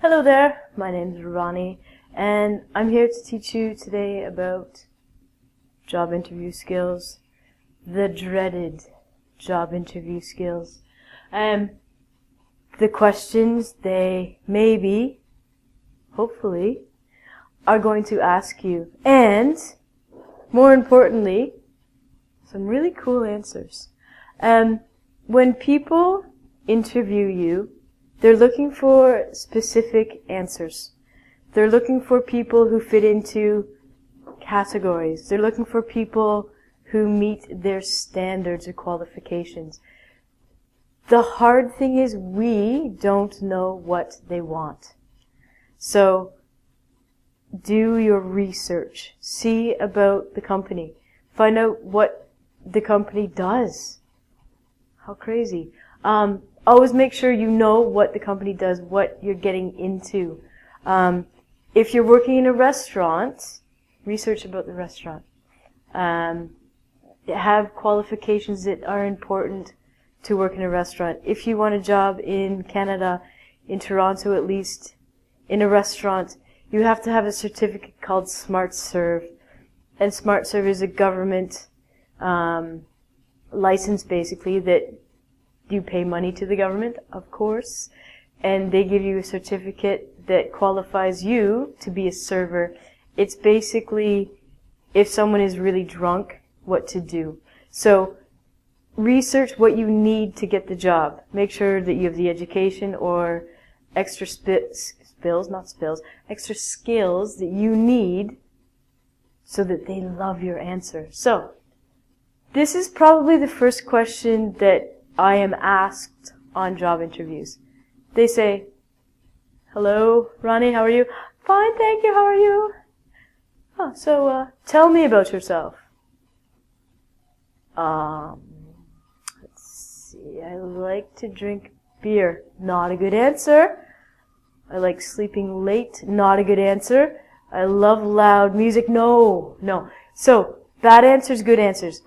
Hello there, my name is Ronnie, and I'm here to teach you today about job interview skills, the dreaded job interview skills. The questions they maybe, hopefully, are going to ask you, and more importantly, some really cool answers. When people interview you, they're looking for specific answers. They're looking for people who fit into categories. They're looking for people who meet their standards or qualifications. The hard thing is we don't know what they want. So do your research. See about the company. Find out what the company does. How crazy. Always make sure you know what the company does, what you're getting into. If you're working in a restaurant, research about the restaurant. Have qualifications that are important to work in a restaurant. If you want a job in Canada, in Toronto at least, in a restaurant, you have to have a certificate called Smart Serve. And Smart Serve is a government license, basically, that you pay money to the government, of course, and they give you a certificate that qualifies you to be a server. It's basically, if someone is really drunk, what to do. So, research what you need to get the job. Make sure that you have the education or extra extra skills that you need so that they love your answer. So, this is probably the first question that I am asked on job interviews. They say, "Hello, Ronnie, how are you?" "Fine, thank you, how are you?" "Oh, so, tell me about yourself." Let's see, I like to drink beer. Not a good answer. I like sleeping late. Not a good answer. I love loud music. No. So, bad answers, good answers.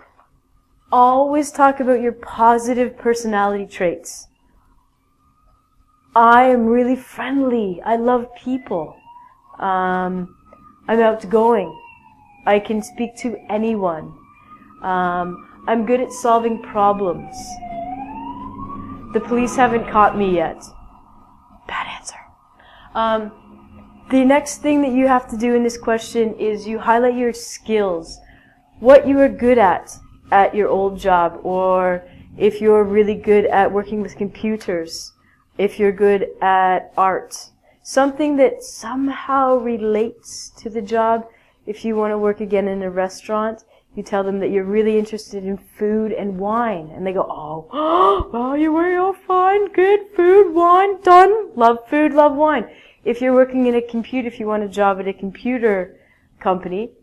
Always talk about your positive personality traits. I am really friendly. I love people. I'm outgoing. I can speak to anyone. I'm good at solving problems. The police haven't caught me yet. Bad answer. The next thing that you have to do in this question is you highlight your skills. What you are good at your old job, or if you're really good at working with computers, if you're good at art. Something that somehow relates to the job. If you want to work again in a restaurant, you tell them that you're really interested in food and wine. And they go, "Oh, well, you're very all fine, good, food, wine, done. Love food, love wine." If you're working in a computer, if you want a job at a computer company,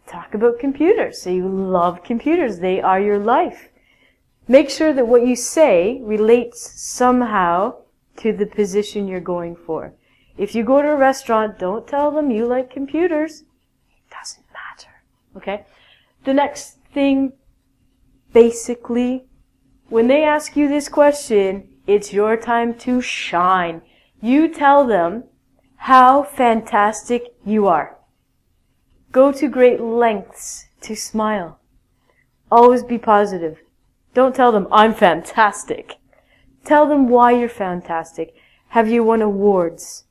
talk about computers. So you love computers. They are your life. Make sure that what you say relates somehow to the position you're going for. If you go to a restaurant, don't tell them you like computers. It doesn't matter. Okay? The next thing, basically, when they ask you this question, it's your time to shine. You tell them how fantastic you are. Go to great lengths to smile. Always be positive. Don't tell them, "I'm fantastic." Tell them why you're fantastic. Have you won awards?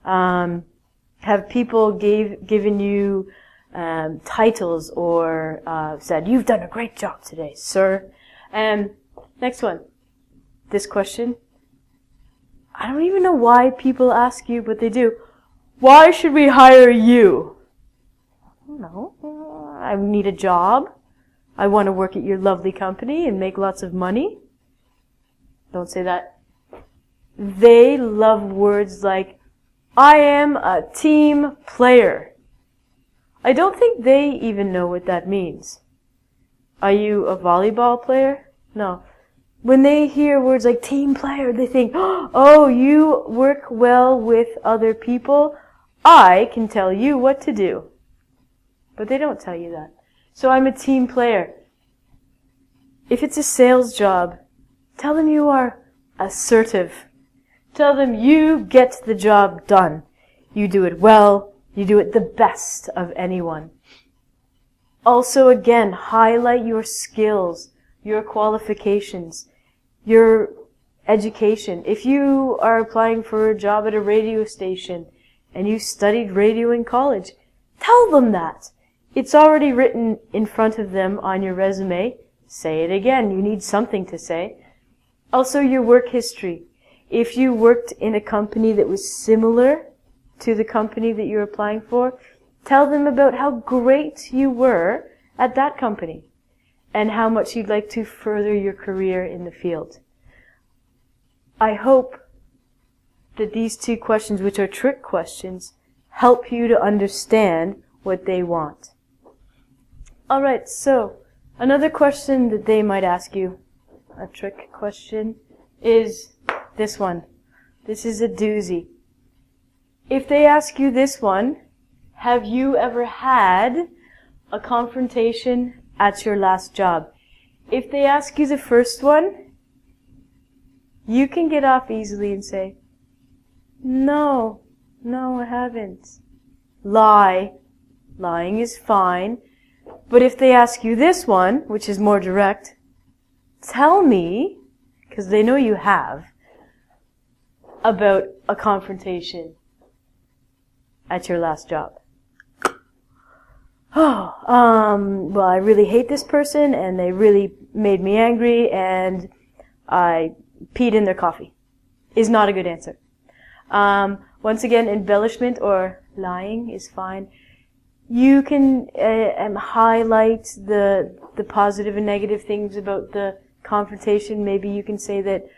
Have people given you titles or said, "You've done a great job today, sir"? Next one. This question. I don't even know why people ask you, but they do. "Why should we hire you?" "No, I need a job. I want to work at your lovely company and make lots of money." Don't say that. They love words like, "I am a team player." I don't think they even know what that means. Are you a volleyball player? No. When they hear words like team player, they think, "Oh, you work well with other people. I can tell you what to do." But they don't tell you that. So I'm a team player. If it's a sales job, tell them you are assertive. Tell them you get the job done. You do it well. You do it the best of anyone. Also, again, highlight your skills, your qualifications, your education. If you are applying for a job at a radio station and you studied radio in college, tell them that. It's already written in front of them on your resume. Say it again. You need something to say. Also, your work history. If you worked in a company that was similar to the company that you're applying for, tell them about how great you were at that company and how much you'd like to further your career in the field. I hope that these 2 questions, which are trick questions, help you to understand what they want. Alright, so another question that they might ask you, a trick question, is this one. This is a doozy. If they ask you this one, have you ever had a confrontation at your last job? If they ask you the first one, you can get off easily and say, no, I haven't. Lie. Lying is fine. But if they ask you this one, which is more direct, tell me, because they know you have, about a confrontation at your last job. Well, I really hate this person and they really made me angry and I peed in their coffee. Is not a good answer. Once again, embellishment or lying is fine. You can highlight the positive and negative things about the confrontation. Maybe you can say that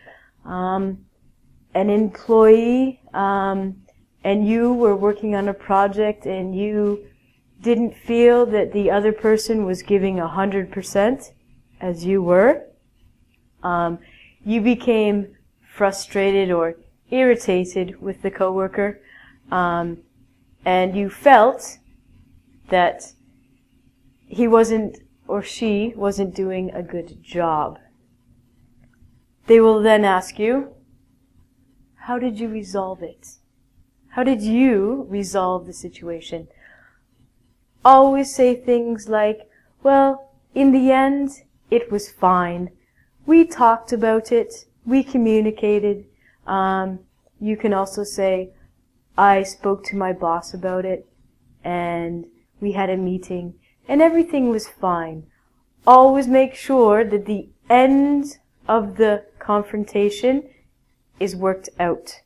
an employee and you were working on a project and you didn't feel that the other person was giving 100% as you were. You became frustrated or irritated with the coworker, and you felt that he wasn't or she wasn't doing a good job. They will then ask you, how did you resolve it? How did you resolve the situation? Always say things like, well, in the end, it was fine. We talked about it. We communicated. You can also say, I spoke to my boss about it, and we had a meeting, and everything was fine. Always make sure that the end of the confrontation is worked out,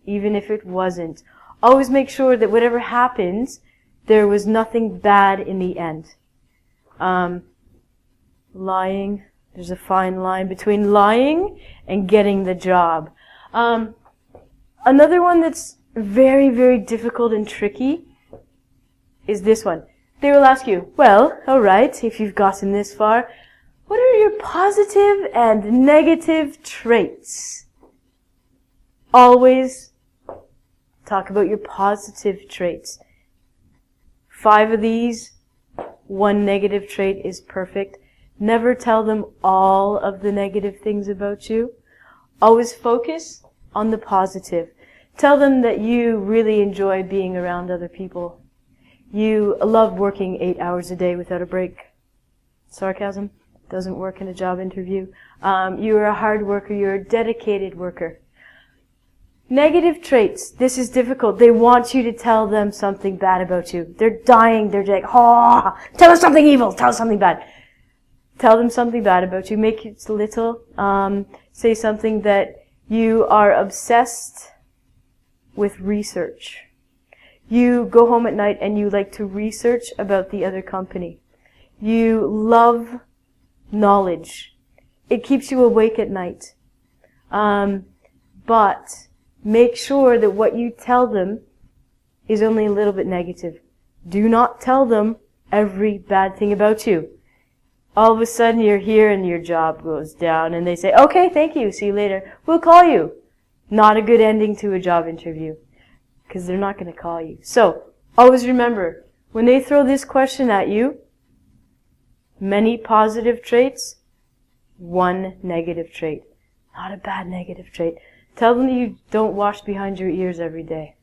even if it wasn't. Always make sure that whatever happens, there was nothing bad in the end. Lying, there's a fine line between lying and getting the job. Another one that's very, very difficult and tricky is this one. They will ask you, well, alright, if you've gotten this far, what are your positive and negative traits? Always talk about your positive traits. 5 of these, 1 negative trait is perfect. Never tell them all of the negative things about you. Always focus on the positive. Tell them that you really enjoy being around other people. You love working 8 hours a day without a break. Sarcasm doesn't work in a job interview. You are a hard worker. You're a dedicated worker. Negative traits. This is difficult. They want you to tell them something bad about you. They're dying. They're like, oh, tell us something evil. Tell us something bad. Tell them something bad about you. Make it little. Say something that you are obsessed with research. You go home at night and you like to research about the other company. You love knowledge. It keeps you awake at night. But make sure that what you tell them is only a little bit negative. Do not tell them every bad thing about you. All of a sudden you're here and your job goes down and they say, okay, thank you, see you later. We'll call you. Not a good ending to a job interview, because they're not going to call you. So, always remember, when they throw this question at you, many positive traits, 1 negative trait. Not a bad negative trait. Tell them that you don't wash behind your ears every day.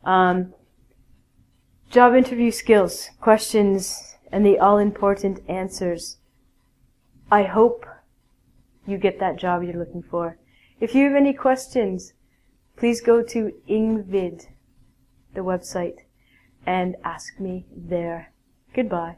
Job interview skills, questions, and the all-important answers. I hope you get that job you're looking for. If you have any questions, please go to Ingvid, the website, and ask me there. Goodbye.